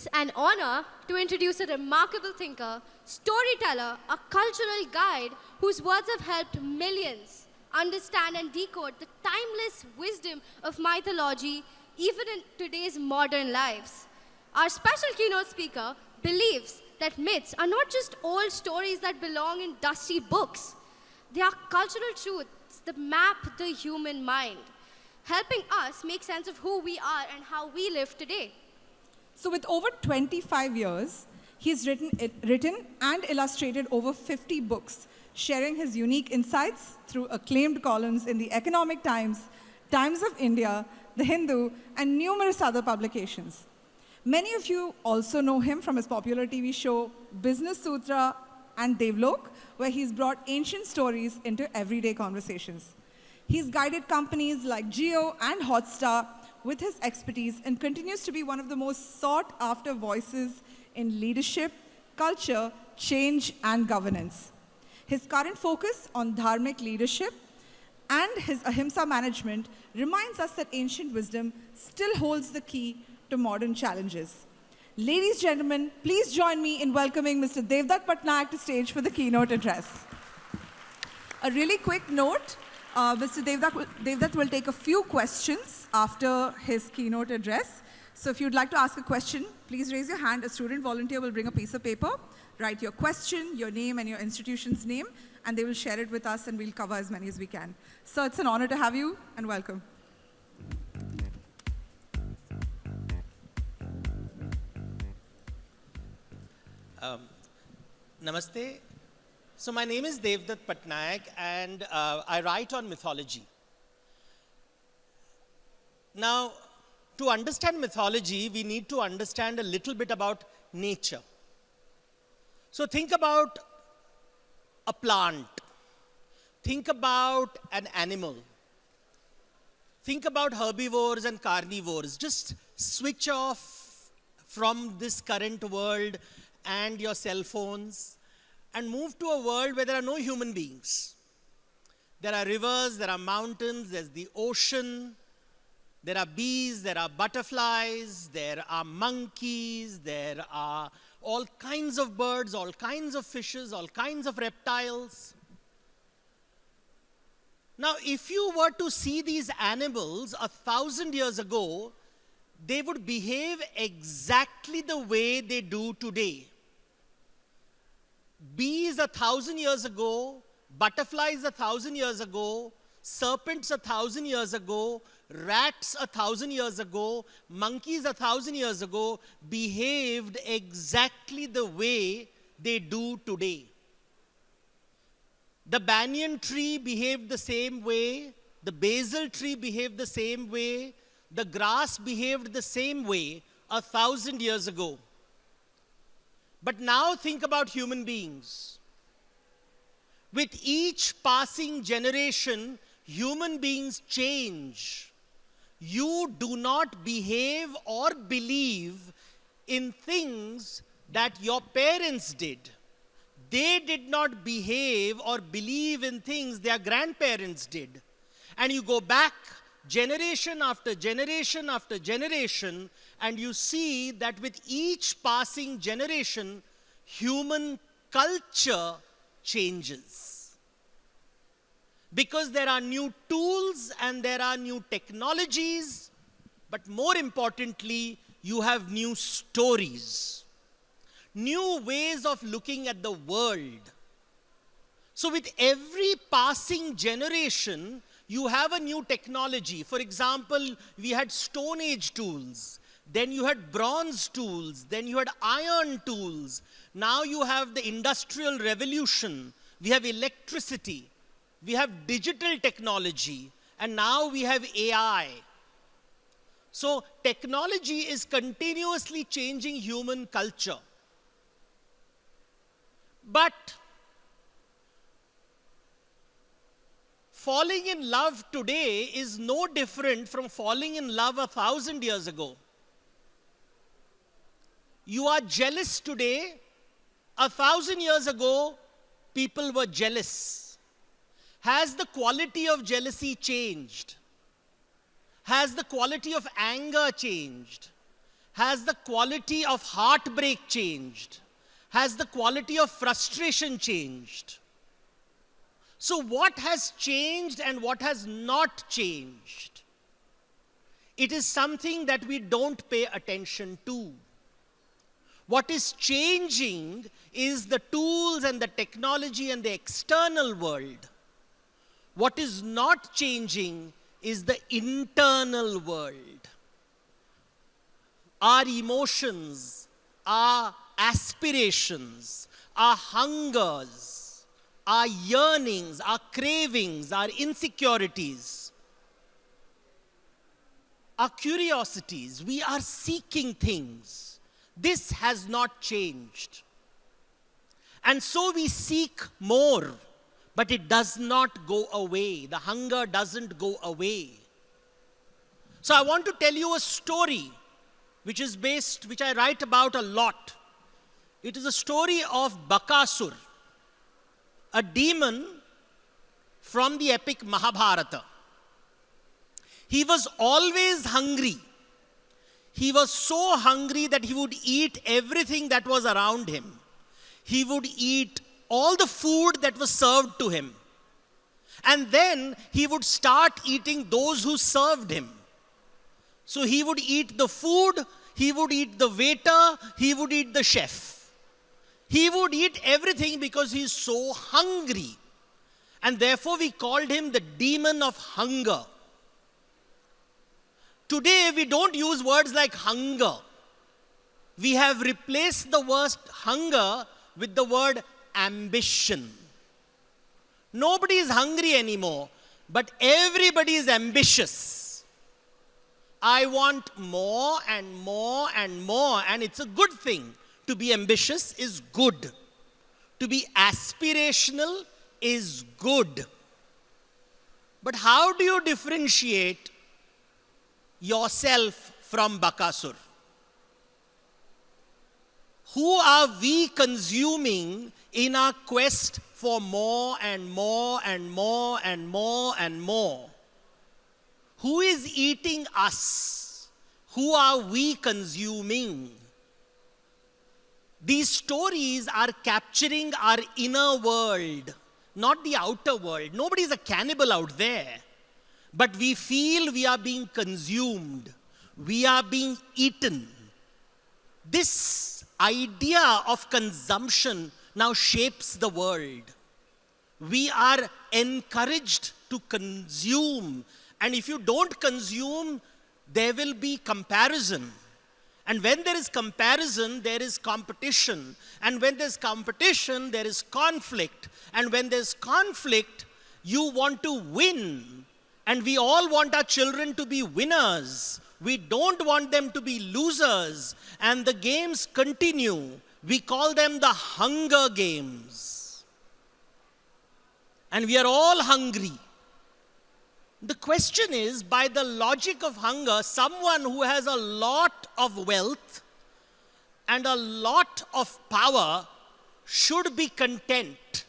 It's an honor to introduce a remarkable thinker, storyteller, a cultural guide whose words have helped millions understand and decode the timeless wisdom of mythology even in today's modern lives. Our special keynote speaker believes that myths are not just old stories that belong in dusty books. They are cultural truths that map the human mind, helping us make sense of who we are and how we live today. So with over 25 years, he's written and illustrated over 50 books, sharing his unique insights through acclaimed columns in the Economic Times, Times of India, The Hindu, and numerous other publications. Many of you also know him from his popular TV show Business Sutra and Devdutt, where he's brought ancient stories into everyday conversations. He's guided companies like Jio and Hotstar with his expertise and continues to be one of the most sought-after voices in leadership, culture, change, and governance. His current focus on dharmic leadership and his ahimsa management reminds us that ancient wisdom still holds the key to modern challenges. Ladies and gentlemen, please join me in welcoming Mr. Devdutt Pattanaik to stage for the keynote address. A really quick note, Mr. Devdutt will take a few questions after his keynote address. So if you'd like to ask a question, please raise your hand. A student volunteer will bring a piece of paper, write your question, your name, and your institution's name, and they will share it with us, and we'll cover as many as we can. So it's an honor to have you, and welcome. Namaste. So my name is Devdutt Pattanaik, and I write on mythology. Now, to understand mythology, we need to understand a little bit about nature. So think about a plant. Think about an animal. Think about herbivores and carnivores. Just switch off from this current world and your cell phones and move to a world where there are no human beings. There are rivers, there are mountains, there's the ocean, there are bees, there are butterflies, there are monkeys, there are all kinds of birds, all kinds of fishes, all kinds of reptiles. Now, if you were to see these animals 1,000 years ago, they would behave exactly the way they do today. Bees 1,000 years ago, butterflies 1,000 years ago, serpents 1,000 years ago, rats 1,000 years ago, monkeys 1,000 years ago behaved exactly the way they do today. The banyan tree behaved the same way, the basil tree behaved the same way, the grass behaved the same way 1,000 years ago. But now think about human beings. With each passing generation, human beings change. You do not behave or believe in things that your parents did. They did not behave or believe in things their grandparents did. And you go back generation after generation after generation, and you see that with each passing generation, human culture changes. Because there are new tools and there are new technologies, but more importantly, you have new stories, new ways of looking at the world. So with every passing generation, you have a new technology. For example, we had Stone Age tools. Then you had bronze tools. Then you had iron tools. Now you have the Industrial Revolution. We have electricity. We have digital technology. And now we have AI. So technology is continuously changing human culture. But falling in love today is no different from falling in love 1,000 years ago. You are jealous today. 1,000 years ago, people were jealous. Has the quality of jealousy changed? Has the quality of anger changed? Has the quality of heartbreak changed? Has the quality of frustration changed? So what has changed and what has not changed? It is something that we don't pay attention to. What is changing is the tools and the technology and the external world. What is not changing is the internal world. Our emotions, our aspirations, our hungers, our yearnings, our cravings, our insecurities, our curiosities, we are seeking things. This has not changed. And so we seek more, but it does not go away. The hunger doesn't go away. So I want to tell you a story which I write about a lot. It is a story of Bakasur, a demon from the epic Mahabharata. He was always hungry. He was so hungry that he would eat everything that was around him. He would eat all the food that was served to him. And then he would start eating those who served him. So he would eat the food, he would eat the waiter, he would eat the chef. He would eat everything because he's so hungry. And therefore we called him the demon of hunger. Today we don't use words like hunger. We have replaced the word hunger with the word ambition. Nobody is hungry anymore, but everybody is ambitious. I want more and more and more, and it's a good thing. To be ambitious is good. To be aspirational is good. But how do you differentiate yourself from Bakasur? Who are we consuming in our quest for more and more and more and more and more? Who is eating us? Who are we consuming? These stories are capturing our inner world, not the outer world. Nobody is a cannibal out there. But we feel we are being consumed. We are being eaten. This idea of consumption now shapes the world. We are encouraged to consume. And if you don't consume, there will be comparison. And when there is comparison, there is competition. And when there's competition, there is conflict. And when there's conflict, you want to win. And we all want our children to be winners. We don't want them to be losers. And the games continue. We call them the Hunger Games. And we are all hungry. The question is, by the logic of hunger, someone who has a lot of wealth and a lot of power should be content.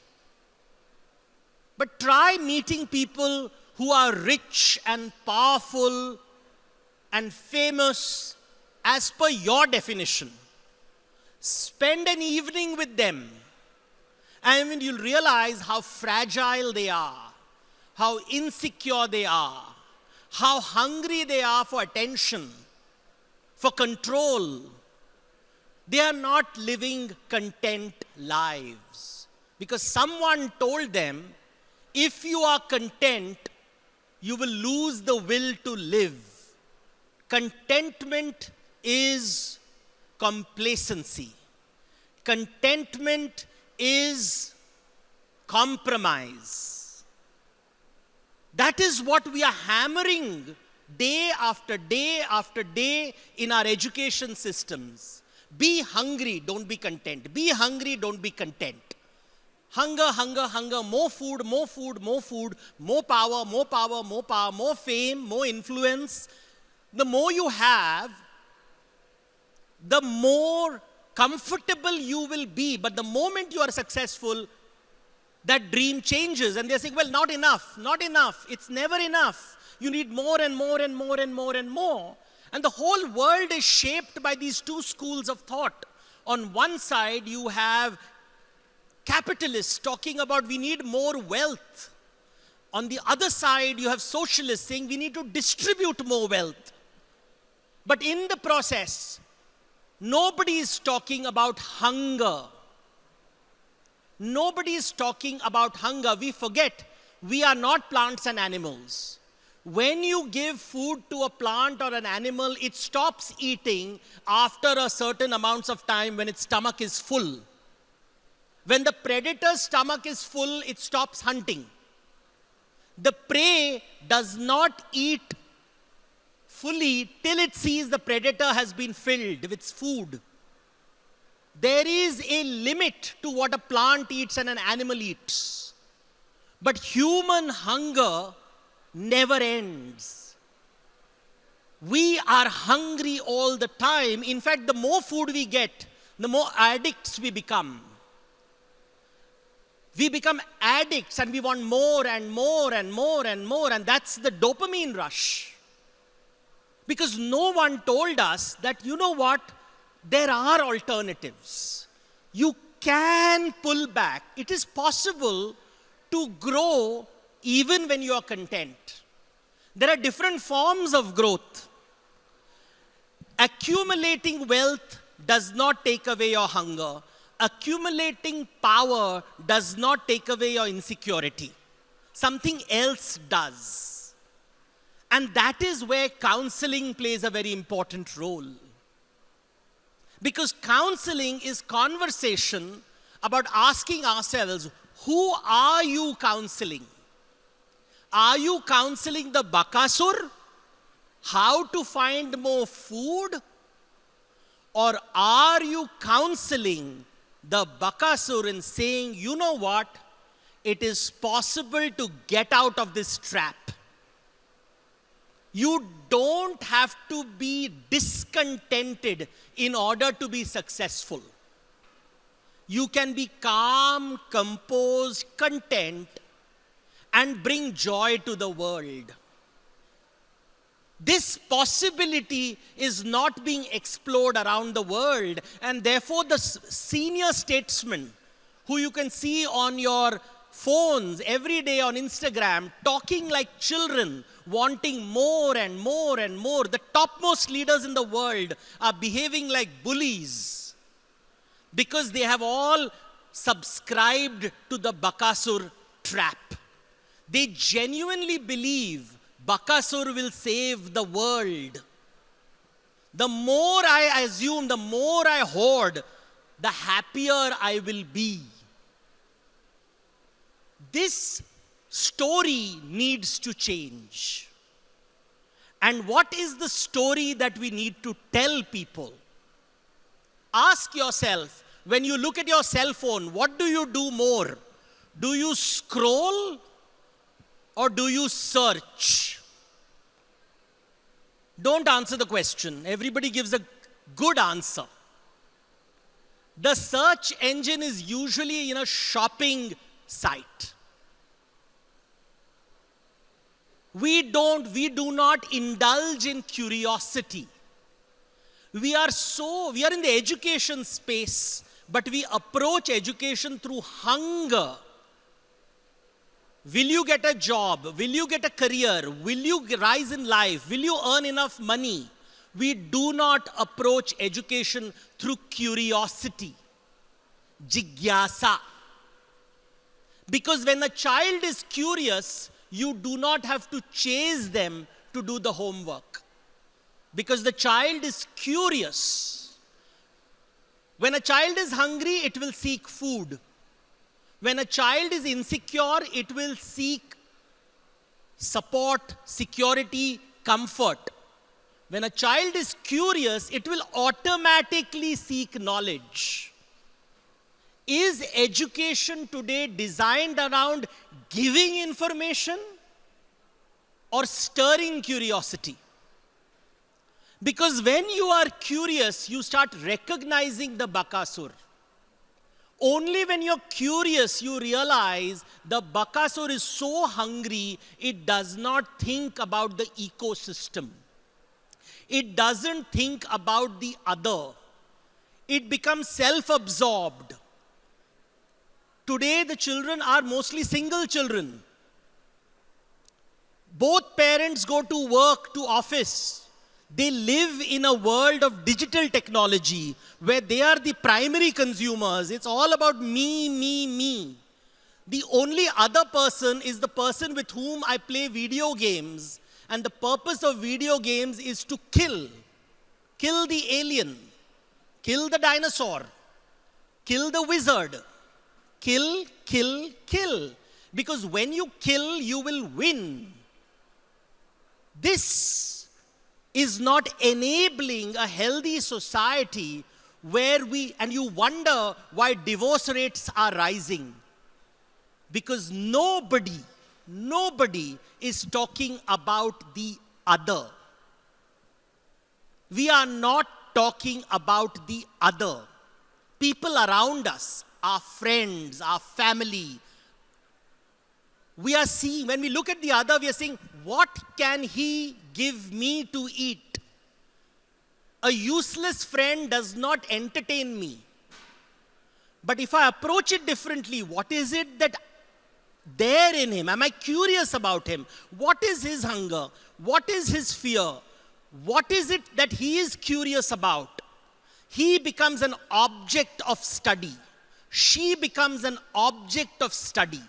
But try meeting people who are rich and powerful and famous as per your definition. Spend an evening with them, and you'll realize how fragile they are, how insecure they are, how hungry they are for attention, for control. They are not living content lives because someone told them, if you are content, you will lose the will to live. Contentment is complacency. Contentment is compromise. That is what we are hammering day after day after day in our education systems. Be hungry, don't be content. Be hungry, don't be content. Hunger, hunger, hunger, more food, more food, more food, more power, more power, more power, more fame, more influence. The more you have, the more comfortable you will be. But the moment you are successful, that dream changes. And they're saying, well, not enough, not enough. It's never enough. You need more and more and more and more and more. And the whole world is shaped by these two schools of thought. On one side, you have capitalists talking about we need more wealth. On the other side, you have socialists saying we need to distribute more wealth. But in the process, nobody is talking about hunger. Nobody is talking about hunger. We forget we are not plants and animals. When you give food to a plant or an animal, it stops eating after a certain amounts of time when its stomach is full. When the predator's stomach is full, it stops hunting. The prey does not eat fully till it sees the predator has been filled with food. There is a limit to what a plant eats and an animal eats. But human hunger never ends. We are hungry all the time. In fact, the more food we get, the more addicts we become. We become addicts and we want more and more and more and more, and that's the dopamine rush. Because no one told us that, you know what, there are alternatives. You can pull back. It is possible to grow even when you are content. There are different forms of growth. Accumulating wealth does not take away your hunger. Accumulating power does not take away your insecurity. Something else does. And that is where counseling plays a very important role. Because counseling is conversation about asking ourselves, who are you counseling? Are you counseling the Bakasur? How to find more food? Or are you counseling the Bakasur and saying, you know what? It is possible to get out of this trap. You don't have to be discontented in order to be successful. You can be calm, composed, content, and bring joy to the world. This possibility is not being explored around the world, and therefore the senior statesmen who you can see on your phones every day on Instagram, talking like children, wanting more and more and more. The topmost leaders in the world are behaving like bullies because they have all subscribed to the Bakasur trap. They genuinely believe Bakasur will save the world. The more I assume, the more I hoard, the happier I will be. This story needs to change. And what is the story that we need to tell people? Ask yourself, when you look at your cell phone, what do you do more? Do you scroll or do you search? Don't answer the question. Everybody gives a good answer. The search engine is usually in a shopping site. We do not indulge in curiosity. We are in the education space, but we approach education through hunger. Will you get a job? Will you get a career? Will you rise in life? Will you earn enough money? We do not approach education through curiosity, jigyasa. Because when a child is curious, you do not have to chase them to do the homework. Because the child is curious. When a child is hungry, it will seek food. When a child is insecure, it will seek support, security, comfort. When a child is curious, it will automatically seek knowledge. Is education today designed around giving information or stirring curiosity? Because when you are curious, you start recognizing the Bakasur. Only when you're curious, you realize the Bakasur is so hungry, it does not think about the ecosystem. It doesn't think about the other. It becomes self-absorbed. Today, the children are mostly single children. Both parents go to work, to office. They live in a world of digital technology where they are the primary consumers. It's all about me, me, me. The only other person is the person with whom I play video games. And the purpose of video games is to kill. Kill the alien. Kill the dinosaur. Kill the wizard. Kill, kill, kill. Because when you kill, you will win. This is not enabling a healthy society where and you wonder why divorce rates are rising. Because nobody is talking about the other. We are not talking about the other. People around us, our friends, our family, we are seeing, when we look at the other, we are saying, what can he give me to eat? A useless friend does not entertain me. But if I approach it differently, what is it that there in him? Am I curious about him? What is his hunger? What is his fear? What is it that he is curious about? He becomes an object of study. She becomes an object of study.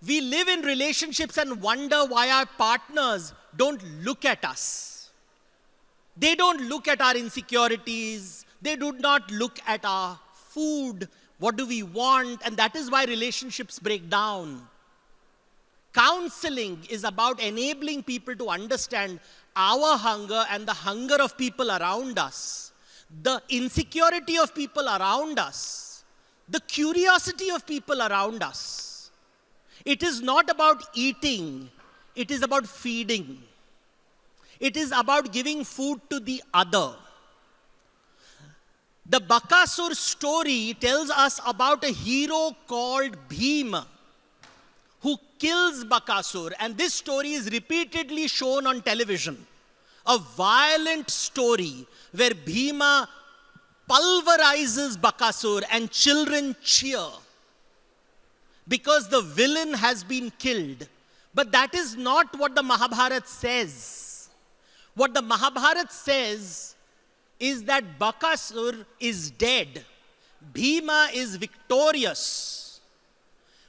We live in relationships and wonder why our partners don't look at us. They don't look at our insecurities. They do not look at our food. What do we want? And that is why relationships break down. Counseling is about enabling people to understand our hunger and the hunger of people around us, the insecurity of people around us, the curiosity of people around us. It is not about eating, it is about feeding. It is about giving food to the other. The Bakasur story tells us about a hero called Bhima who kills Bakasur, and this story is repeatedly shown on television. A violent story where Bhima pulverizes Bakasur and children cheer because the villain has been killed. But that is not what the Mahabharata says. What the Mahabharata says is that Bakasur is dead. Bhima is victorious.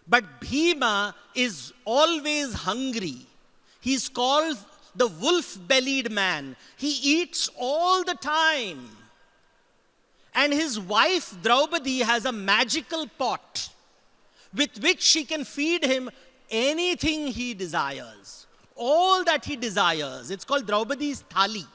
But Bhima is always hungry. He's called the wolf-bellied man. He eats all the time. And his wife Draupadi has a magical pot with which she can feed him anything he desires. All that he desires. It's called Draupadi's Thali.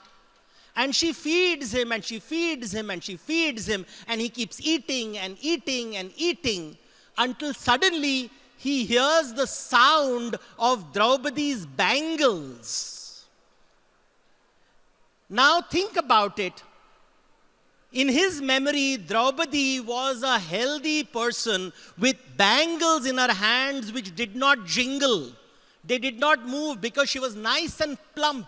And she feeds him and she feeds him and she feeds him, and he keeps eating and eating and eating until suddenly he hears the sound of Draupadi's bangles. Now think about it. In his memory, Draupadi was a healthy person with bangles in her hands which did not jingle. They did not move because she was nice and plump.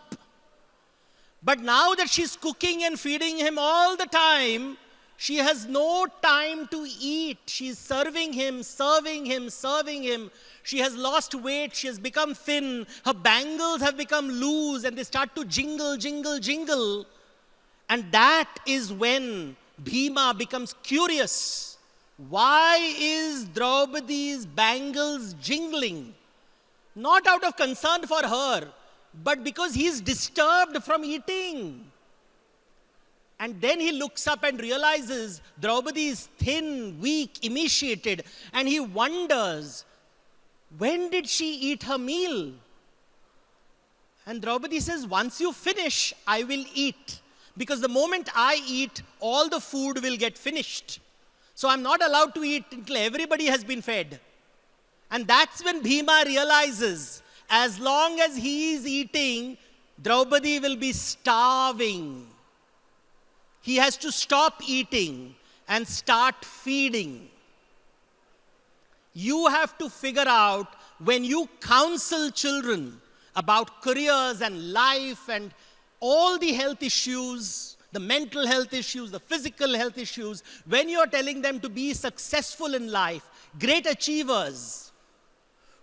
But now that she's cooking and feeding him all the time, she has no time to eat. She's serving him, serving him, serving him. She has lost weight. She has become thin. Her bangles have become loose and they start to jingle, jingle, jingle. And that is when Bhima becomes curious. Why is Draupadi's bangles jingling? Not out of concern for her, but because he is disturbed from eating. And then he looks up and realizes Draupadi is thin, weak, emaciated, and he wonders, when did she eat her meal? And Draupadi says, once you finish, I will eat. Because the moment I eat, all the food will get finished. So I'm not allowed to eat until everybody has been fed. And that's when Bhima realizes, as long as he is eating, Draupadi will be starving. He has to stop eating and start feeding. You have to figure out, when you counsel children about careers and life and all the health issues, the mental health issues, the physical health issues, when you're telling them to be successful in life, great achievers,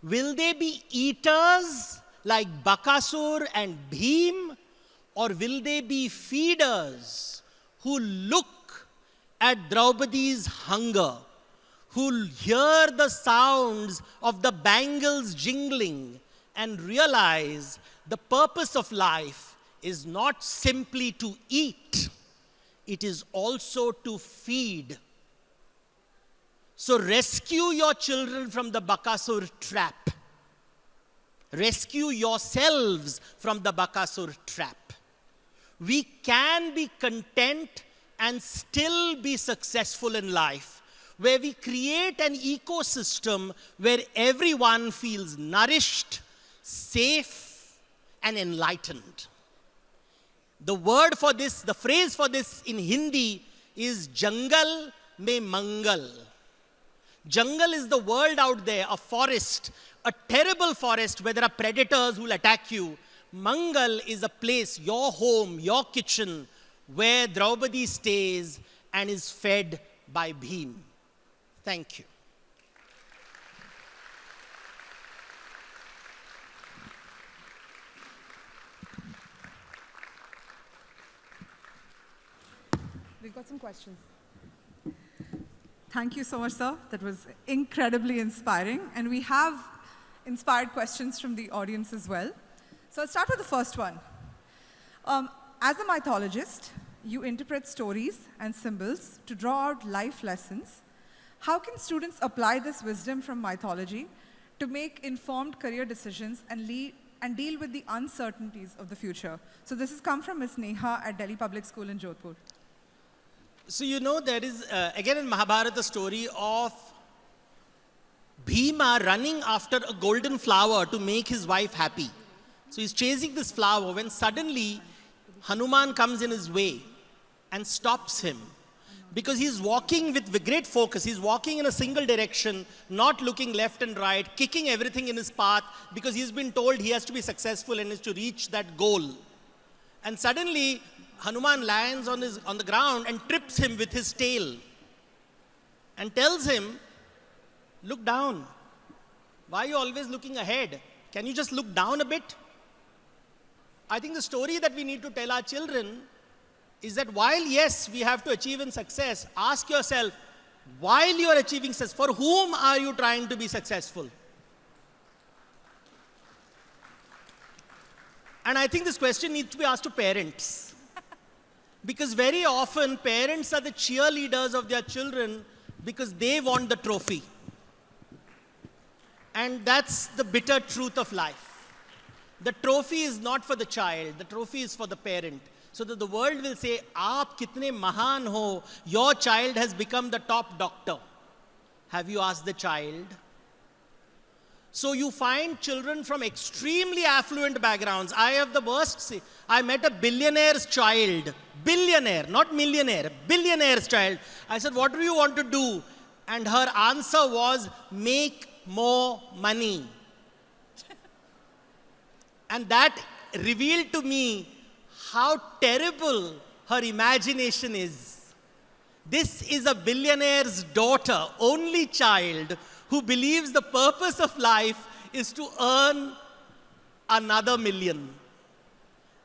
will they be eaters like Bakasur and Bhim, or will they be feeders who look at Draupadi's hunger, who hear the sounds of the bangles jingling and realize the purpose of life is not simply to eat, it is also to feed. So rescue your children from the Bakasur trap. Rescue yourselves from the Bakasur trap. We can be content and still be successful in life, where we create an ecosystem where everyone feels nourished, safe, and enlightened. The word for this, the phrase for this in Hindi is Jangal mein Mangal. Jungle is the world out there, a forest, a terrible forest where there are predators who will attack you. Mangal is a place, your home, your kitchen, where Draupadi stays and is fed by Bhim. Thank you. We've got some questions. Thank you so much, sir. That was incredibly inspiring. And we have inspired questions from the audience as well. So I'll start with the first one. As a mythologist, you interpret stories and symbols to draw out life lessons. How can students apply this wisdom from mythology to make informed career decisions and deal with the uncertainties of the future? So this has come from Ms. Neha at Delhi Public School in Jodhpur. So you know there is, again in Mahabharata, a story of Bhima running after a golden flower to make his wife happy. So he's chasing this flower when suddenly Hanuman comes in his way and stops him. Because he's walking with great focus. He's walking in a single direction, not looking left and right, kicking everything in his path because he's been told he has to be successful and is to reach that goal. And suddenly Hanuman lands on the ground and trips him with his tail and tells him, look down. Why are you always looking ahead? Can you just look down a bit? I think the story that we need to tell our children is that while, yes, we have to achieve in success, ask yourself, while you are achieving success, for whom are you trying to be successful? And I think this question needs to be asked to parents. Because very often, parents are the cheerleaders of their children because they want the trophy. And that's the bitter truth of life. The trophy is not for the child, the trophy is for the parent. So that the world will say, Aap kitne mahan ho, your child has become the top doctor. Have you asked the child? So you find children from extremely affluent backgrounds. I have the worst. I met a billionaire's child. Billionaire, not millionaire. Billionaire's child. I said, what do you want to do? And her answer was, make more money. And that revealed to me how terrible her imagination is. This is a billionaire's daughter, only child, who believes the purpose of life is to earn another million.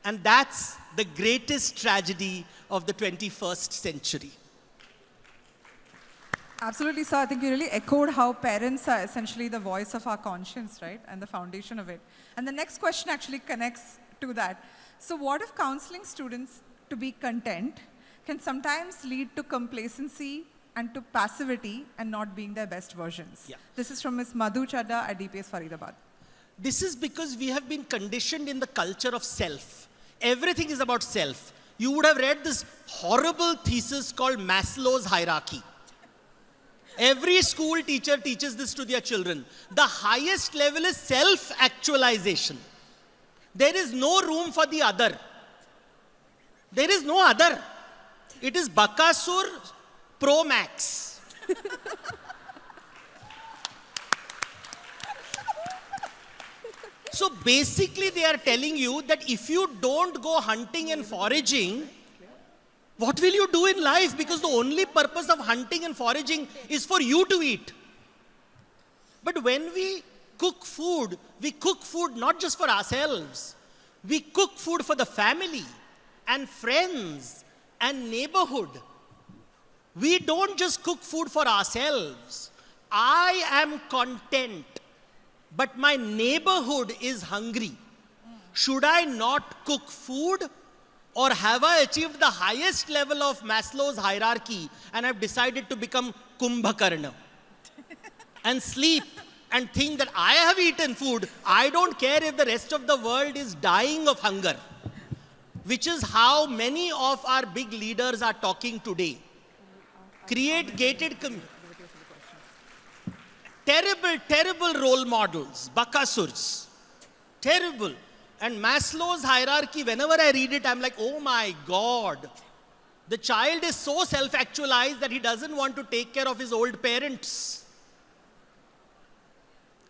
And that's the greatest tragedy of the 21st century. Absolutely, sir. I think you really echoed how parents are essentially the voice of our conscience, right? And the foundation of it. And the next question actually connects to that. So what if counseling students to be content can sometimes lead to complacency and to passivity and not being their best versions? Yeah. This is from Ms. Madhu Chadda at DPS Faridabad. This is because we have been conditioned in the culture of self. Everything is about self. You would have read this horrible thesis called Maslow's hierarchy. Every school teacher teaches this to their children. The highest level is self-actualization. There is no room for the other. There is no other. It is Bakasur Pro Max. So basically they are telling you that if you don't go hunting and foraging, what will you do in life? Because the only purpose of hunting and foraging is for you to eat. But when we cook food not just for ourselves. We cook food for the family and friends and neighborhood. We don't just cook food for ourselves. I am content, but my neighborhood is hungry. Should I not cook food? Or have I achieved the highest level of Maslow's hierarchy and I've decided to become Kumbhakarna and sleep and think that I have eaten food? I don't care if the rest of the world is dying of hunger, which is how many of our big leaders are talking today. Create gated terrible role models, Bakasurs, terrible. And Maslow's hierarchy, whenever I read it, I'm like, oh my God. The child is so self-actualized that he doesn't want to take care of his old parents.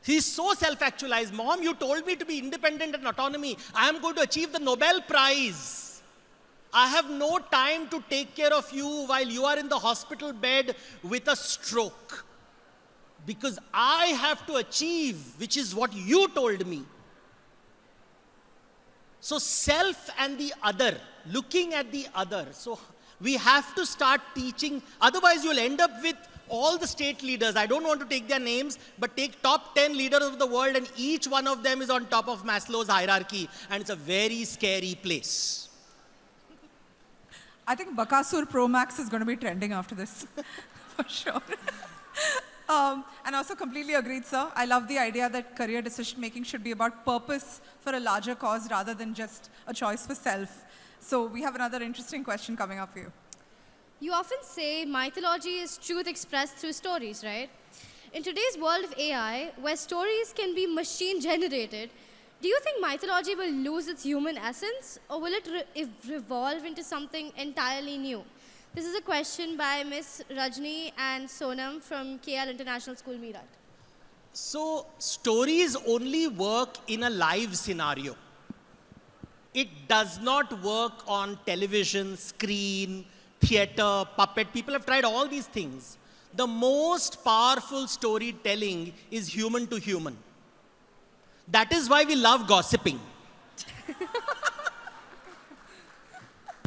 He's so self-actualized. Mom, you told me to be independent and autonomy. I am going to achieve the Nobel Prize. I have no time to take care of you while you are in the hospital bed with a stroke. Because I have to achieve, which is what you told me. So self and the other, looking at the other. So we have to start teaching, otherwise you'll end up with all the state leaders. I don't want to take their names, but take top 10 leaders of the world and each one of them is on top of Maslow's hierarchy and it's a very scary place. I think Bakasur Pro Max is going to be trending after this, for sure. And also completely agreed, sir. I love the idea that career decision making should be about purpose for a larger cause rather than just a choice for self. So we have another interesting question coming up for you. You often say mythology is truth expressed through stories, right? In today's world of AI, where stories can be machine generated, do you think mythology will lose its human essence or will it revolve into something entirely new? This is a question by Miss Rajni and Sonam from KL International School, Meerut. So, stories only work in a live scenario. It does not work on television, screen, theater, puppet. People have tried all these things. The most powerful storytelling is human to human. That is why we love gossiping.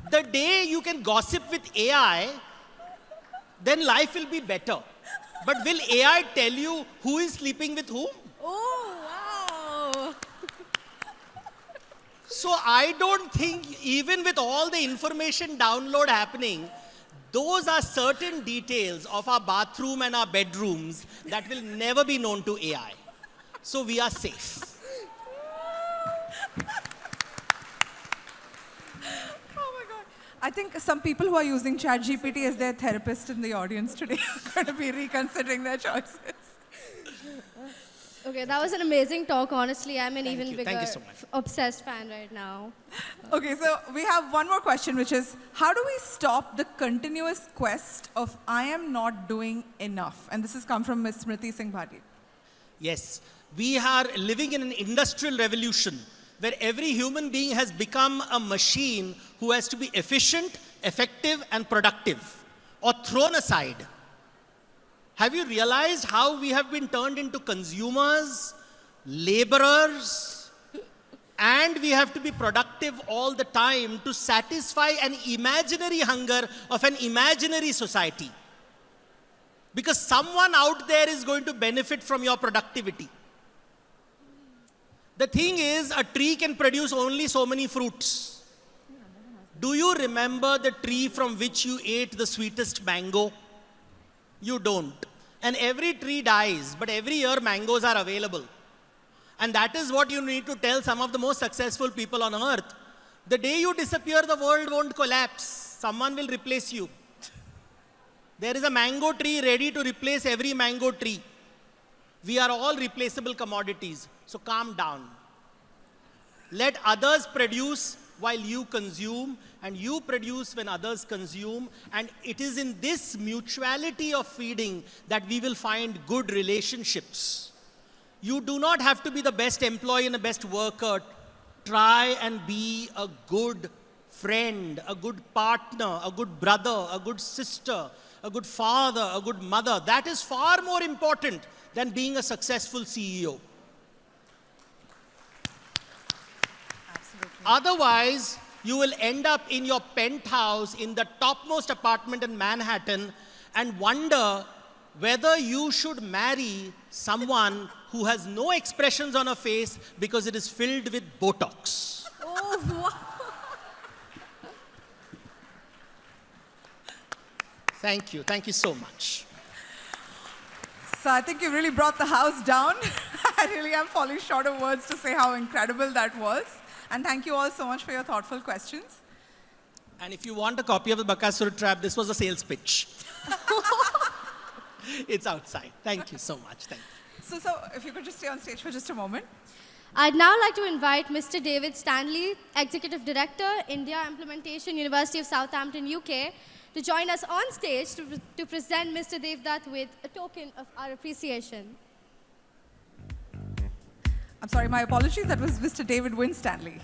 The day you can gossip with AI, then life will be better. But will AI tell you who is sleeping with whom? Oh, wow. So I don't think, even with all the information download happening, those are certain details of our bathroom and our bedrooms that will never be known to AI. So we are safe. I think some people who are using ChatGPT as their therapist in the audience today are going to be reconsidering their choices. Okay, that was an amazing talk, honestly. I'm an even Thank bigger, you so much. obsessed fan right now. Okay, so we have one more question, which is, how do we stop the continuous quest of I am not doing enough? And this has come from Ms. Smriti Singh Bhati. Yes, we are living in an industrial revolution where every human being has become a machine who has to be efficient, effective, and productive, or thrown aside. Have you realized how we have been turned into consumers, laborers, and we have to be productive all the time to satisfy an imaginary hunger of an imaginary society? Because someone out there is going to benefit from your productivity. The thing is, a tree can produce only so many fruits. Do you remember the tree from which you ate the sweetest mango? You don't. And every tree dies, but every year mangoes are available. And that is what you need to tell some of the most successful people on earth. The day you disappear, the world won't collapse. Someone will replace you. There is a mango tree ready to replace every mango tree. We are all replaceable commodities. So calm down. Let others produce while you consume, and you produce when others consume. And it is in this mutuality of feeding that we will find good relationships. You do not have to be the best employee and the best worker. Try and be a good friend, a good partner, a good brother, a good sister, a good father, a good mother. That is far more important than being a successful CEO. Absolutely. Otherwise, you will end up in your penthouse in the topmost apartment in Manhattan and wonder whether you should marry someone who has no expressions on her face because it is filled with Botox. Oh, wow. Thank you. Thank you so much. So I think you really brought the house down. I really am falling short of words to say how incredible that was. And thank you all so much for your thoughtful questions. And if you want a copy of the Bakasur trap, this was a sales pitch. It's outside. Thank you so much. Thank you. So if you could just stay on stage for just a moment. I'd now like to invite Mr. David Stanley, Executive Director, India Implementation, University of Southampton, UK, to join us on stage to present Mr. Devdutt with a token of our appreciation. I'm sorry, my apologies. That was Mr. David Winstanley.